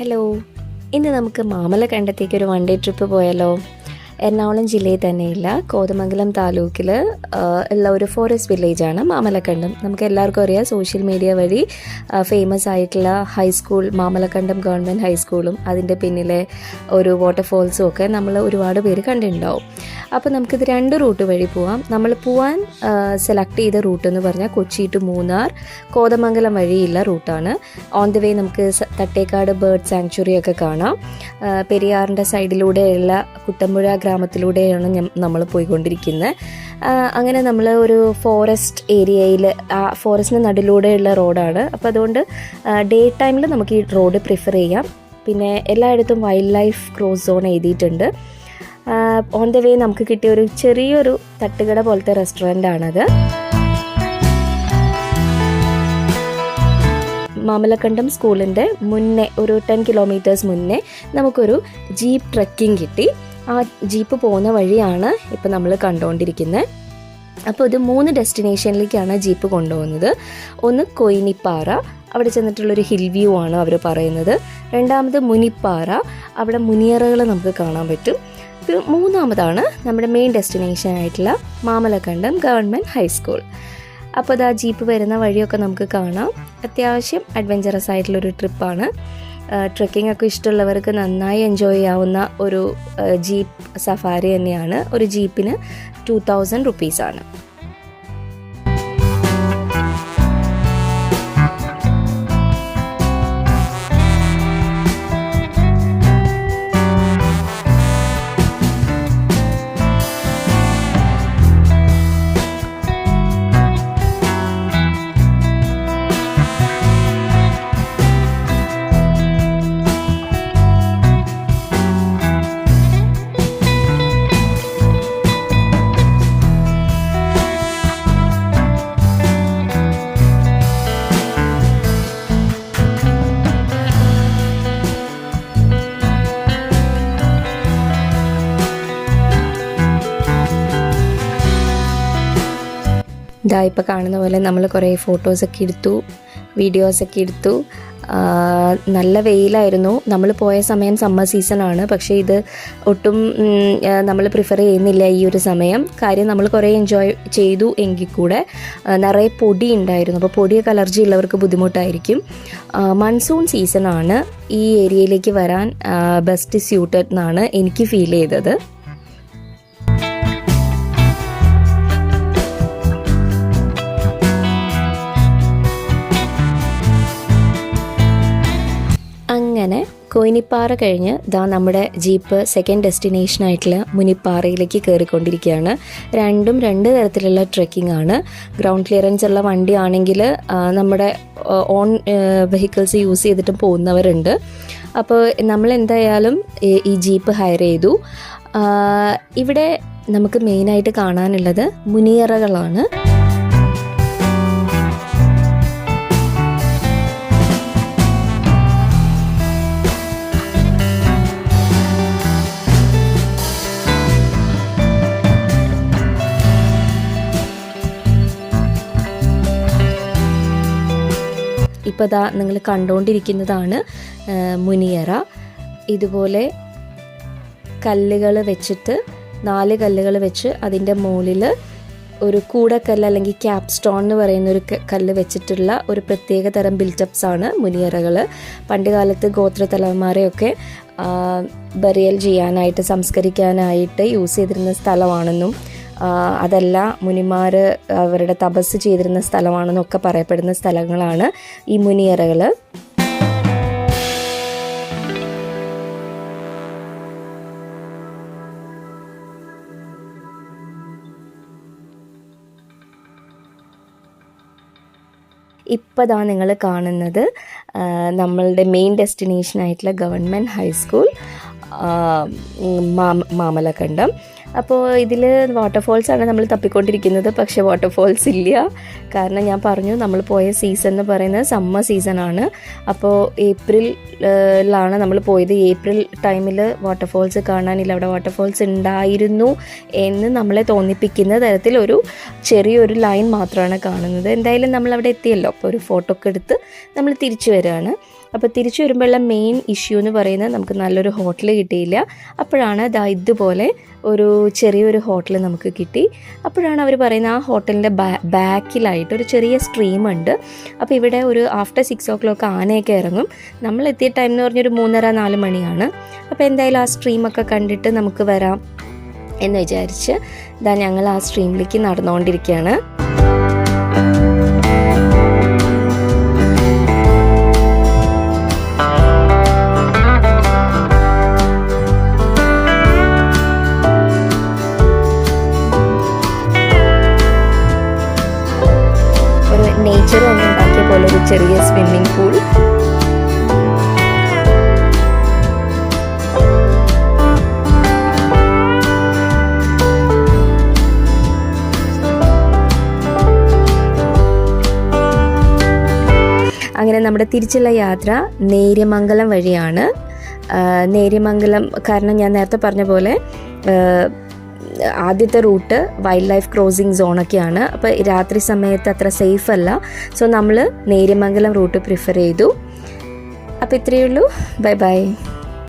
Hello, ഇന്ന് നമുക്ക് മാമലക്കണ്ടത്തേക്ക് ഒരു വൺ ഡേ ട്രിപ്പ് പോയാലോ? എറണാകുളം ജില്ലയിൽ തന്നെയുള്ള കോതമംഗലം താലൂക്കിൽ ഉള്ള ഒരു ഫോറസ്റ്റ് വില്ലേജാണ് മാമലക്കണ്ടം. നമുക്ക് എല്ലാവർക്കും അറിയാം, സോഷ്യൽ മീഡിയ വഴി ഫേമസ് ആയിട്ടുള്ള ഹൈസ്കൂൾ മാമലക്കണ്ടം ഗവൺമെൻറ് ഹൈസ്കൂളും അതിൻ്റെ പിന്നിലെ ഒരു വാട്ടർഫോൾസും ഒക്കെ നമ്മൾ ഒരുപാട് പേര് കണ്ടിട്ടുണ്ടാവും. അപ്പോൾ നമുക്കിത് രണ്ട് റൂട്ട് വഴി പോവാം. നമ്മൾ പോവാൻ സെലക്ട് ചെയ്ത റൂട്ട് എന്ന് പറഞ്ഞാൽ കൊച്ചി ടു മൂന്നാർ കോതമംഗലം വഴിയുള്ള റൂട്ടാണ്. ഓൺ ദി വേ നമുക്ക് തട്ടേക്കാട് ബേർഡ് സാങ്ച്വറി ഒക്കെ കാണാം. പെരിയാറിൻ്റെ സൈഡിലൂടെയുള്ള കുട്ടമ്പുഴ ഗ്രാമത്തിലൂടെയാണ് നമ്മൾ പോയിക്കൊണ്ടിരിക്കുന്നത്. അങ്ങനെ നമ്മൾ ഒരു ഫോറസ്റ്റ് ഏരിയയിൽ, ആ ഫോറസ്റ്റിന് നടുവിലൂടെയുള്ള റോഡാണ്. അപ്പോൾ അതുകൊണ്ട് ഡേ ടൈമിൽ നമുക്ക് ഈ റോഡ് പ്രിഫർ ചെയ്യാം. പിന്നെ എല്ലായിടത്തും വൈൽഡ് ലൈഫ് ക്രോസ് സോൺ എഴുതിയിട്ടുണ്ട്. ഓൺ ദ വേ നമുക്ക് കിട്ടിയ ഒരു ചെറിയൊരു തട്ടുകട പോലത്തെ റെസ്റ്റോറൻ്റാണത്. മാമലക്കണ്ടം സ്കൂളിൻ്റെ മുന്നേ ഒരു 10 കിലോമീറ്റേഴ്സ് മുന്നേ നമുക്കൊരു ജീപ്പ് ട്രക്കിംഗ് കിട്ടി. ആ ജീപ്പ് പോകുന്ന വഴിയാണ് ഇപ്പോൾ നമ്മൾ കണ്ടുകൊണ്ടിരിക്കുന്നത്. അപ്പോൾ ഇത് 3 ഡെസ്റ്റിനേഷനിലേക്കാണ് ജീപ്പ് കൊണ്ടുപോകുന്നത്. ഒന്ന് കൊയിനിപ്പാറ, അവിടെ ചെന്നിട്ടുള്ളൊരു ഹിൽ വ്യൂ ആണ് അവർ പറയുന്നത്. രണ്ടാമത് മുനിപ്പാറ, അവിടെ മുനിയറകൾ നമുക്ക് കാണാൻ പറ്റും. മൂന്നാമതാണ് നമ്മുടെ മെയിൻ ഡെസ്റ്റിനേഷൻ ആയിട്ടുള്ള മാമലക്കണ്ടം ഗവൺമെൻറ് ഹൈസ്കൂൾ. അപ്പോൾ അത് ആ ജീപ്പ് വരുന്ന വഴിയൊക്കെ നമുക്ക് കാണാം. അത്യാവശ്യം അഡ്വഞ്ചറസ് ആയിട്ടുള്ളൊരു ട്രിപ്പാണ്. ട്രെക്കിംഗ് ഒക്കെ ഇഷ്ടമുള്ളവർക്ക് നന്നായി എൻജോയ് ചെയ്യാവുന്ന ഒരു ജീപ്പ് സഫാരി തന്നെയാണ്. ഒരു ജീപ്പിന് 2000 റുപ്പീസാണ്. ഇതാ ഇപ്പോൾ കാണുന്ന പോലെ നമ്മൾ കുറേ ഫോട്ടോസൊക്കെ എടുത്തു, വീഡിയോസൊക്കെ എടുത്തു. നല്ല വെയിലായിരുന്നു. നമ്മൾ പോയ സമയം സമ്മർ സീസണാണ്. പക്ഷേ ഇത് ഒട്ടും നമ്മൾ പ്രിഫർ ചെയ്യുന്നില്ല ഈ ഒരു സമയം. കാര്യം നമ്മൾ കുറേ എൻജോയ് ചെയ്തു എങ്കിൽ കൂടെ നിറയെ പൊടി ഉണ്ടായിരുന്നു. അപ്പോൾ പൊടിയൊക്കെ അലർജി ഉള്ളവർക്ക് ബുദ്ധിമുട്ടായിരിക്കും. മൺസൂൺ സീസണാണ് ഈ ഏരിയയിലേക്ക് വരാൻ ബെസ്റ്റ് സ്യൂട്ടഡ് എന്നാണ് എനിക്ക് ഫീൽ ചെയ്തത്. അങ്ങനെ കൊയിനിപ്പാറ കഴിഞ്ഞ് നമ്മുടെ ജീപ്പ് സെക്കൻഡ് ഡെസ്റ്റിനേഷനായിട്ടുള്ള മുനിപ്പാറയിലേക്ക് കയറിക്കൊണ്ടിരിക്കുകയാണ്. രണ്ടും 2 തരത്തിലുള്ള ട്രെക്കിംഗ് ആണ്. ഗ്രൗണ്ട് ക്ലിയറൻസ് ഉള്ള വണ്ടി ആണെങ്കിൽ നമ്മുടെ ഓൺ വെഹിക്കിൾസ് യൂസ് ചെയ്തിട്ട് പോകുന്നവരുണ്ട്. അപ്പോൾ നമ്മൾ എന്തായാലും ഈ ജീപ്പ് ഹയർ ചെയ്തു. ഇവിടെ നമുക്ക് മെയിനായിട്ട് കാണാനുള്ളത് മുനിയറകളാണ്. ഇപ്പോൾ നിങ്ങൾ കണ്ടുകൊണ്ടിരിക്കുന്നതാണ് മുനിയറ. ഇതുപോലെ കല്ലുകൾ വെച്ചിട്ട് 4 കല്ലുകൾ വെച്ച് അതിൻ്റെ മുകളിൽ ഒരു കൂടക്കല്ല് അല്ലെങ്കിൽ ക്യാപ് സ്റ്റോൺ എന്ന് പറയുന്ന ഒരു കല്ല് വെച്ചിട്ടുള്ള ഒരു പ്രത്യേക തരം ബിൽറ്റപ്സ് ആണ് മുനിയറകൾ. പണ്ട് കാലത്ത് ഗോത്ര തലവന്മാരെയൊക്കെ ബറിയൽ ചെയ്യാനായിട്ട്, സംസ്കരിക്കാനായിട്ട് യൂസ് ചെയ്തിരുന്ന സ്ഥലമാണെന്നും അതല്ല മുനിമാർ അവരുടെ തപസ് ചെയ്തിരുന്ന സ്ഥലമാണെന്നൊക്കെ പറയപ്പെടുന്ന സ്ഥലങ്ങളാണ് ഈ മുനിയറകൾ. ഇപ്പോൾ നിങ്ങൾ കാണുന്നത് നമ്മളുടെ മെയിൻ ഡെസ്റ്റിനേഷനായിട്ടുള്ള ഗവൺമെൻറ് ഹൈസ്കൂൾ മാമലക്കണ്ടം. അപ്പോൾ ഇതിൽ വാട്ടർഫോൾസാണ് നമ്മൾ തപ്പിക്കൊണ്ടിരിക്കുന്നത്. പക്ഷേ വാട്ടർഫോൾസ് ഇല്ല. കാരണം ഞാൻ പറഞ്ഞു, നമ്മൾ പോയ സീസൺ എന്ന് പറയുന്നത് സമ്മർ സീസണാണ്. അപ്പോൾ ഏപ്രിലാണ് നമ്മൾ പോയത്. ഏപ്രിൽ ടൈമിൽ വാട്ടർഫോൾസ് കാണാനില്ല. അവിടെ വാട്ടർഫോൾസ് ഉണ്ടായിരുന്നു എന്ന് നമ്മളെ തോന്നിപ്പിക്കുന്ന തരത്തിൽ ഒരു ചെറിയൊരു ലൈൻ മാത്രമാണ് കാണുന്നത്. എന്തായാലും നമ്മൾ അവിടെ എത്തിയല്ലോ. അപ്പോൾ ഒരു ഫോട്ടോ ഒക്കെ എടുത്ത് നമ്മൾ തിരിച്ചു വരികയാണ്. അപ്പോൾ തിരിച്ചു വരുമ്പോഴുള്ള മെയിൻ ഇഷ്യൂ എന്ന് പറയുന്നത് നമുക്ക് നല്ലൊരു ഹോട്ടൽ കിട്ടിയില്ല. അപ്പോഴാണ് ഇതുപോലെ ഒരു ചെറിയൊരു ഹോട്ടൽ നമുക്ക് കിട്ടി. അപ്പോഴാണ് അവർ പറയുന്നത് ആ ഹോട്ടലിൻ്റെ ബാക്കിലായിട്ട് ഒരു ചെറിയ സ്ട്രീം ഉണ്ട്. അപ്പോൾ ഇവിടെ ഒരു ആഫ്റ്റർ 6 o'clock ആനയൊക്കെ ഇറങ്ങും. നമ്മൾ എത്തിയ ടൈം എന്ന് പറഞ്ഞൊരു 3:30-4 മണിയാണ്. അപ്പോൾ എന്തായാലും ആ സ്ട്രീമൊക്കെ കണ്ടിട്ട് നമുക്ക് വരാം എന്ന് വിചാരിച്ച് ഞങ്ങൾ ആ സ്ട്രീമിലേക്ക് നടന്നുകൊണ്ടിരിക്കുകയാണ്. നേച്ചർ തന്നെ ഉണ്ടാക്കിയ പോലെ ഒരു ചെറിയ സ്വിമ്മിംഗ് പൂൾ. അങ്ങനെ നമ്മുടെ തിരിച്ചുള്ള യാത്ര നേര്യമംഗലം വഴിയാണ്. നേര്യമംഗലം കാരണം ഞാൻ നേരത്തെ പറഞ്ഞ പോലെ ആദ്യത്തെ റൂട്ട് വൈൽഡ് ലൈഫ് ക്രോസിംഗ് സോണൊക്കെയാണ്. അപ്പോൾ രാത്രി സമയത്ത് അത്ര സേഫ് അല്ല. സോ നമ്മൾ നേര്യമംഗലം റൂട്ട് പ്രിഫർ ചെയ്തു. അപ്പോൾ ഇത്രയേ ഉള്ളൂ. Bye bye.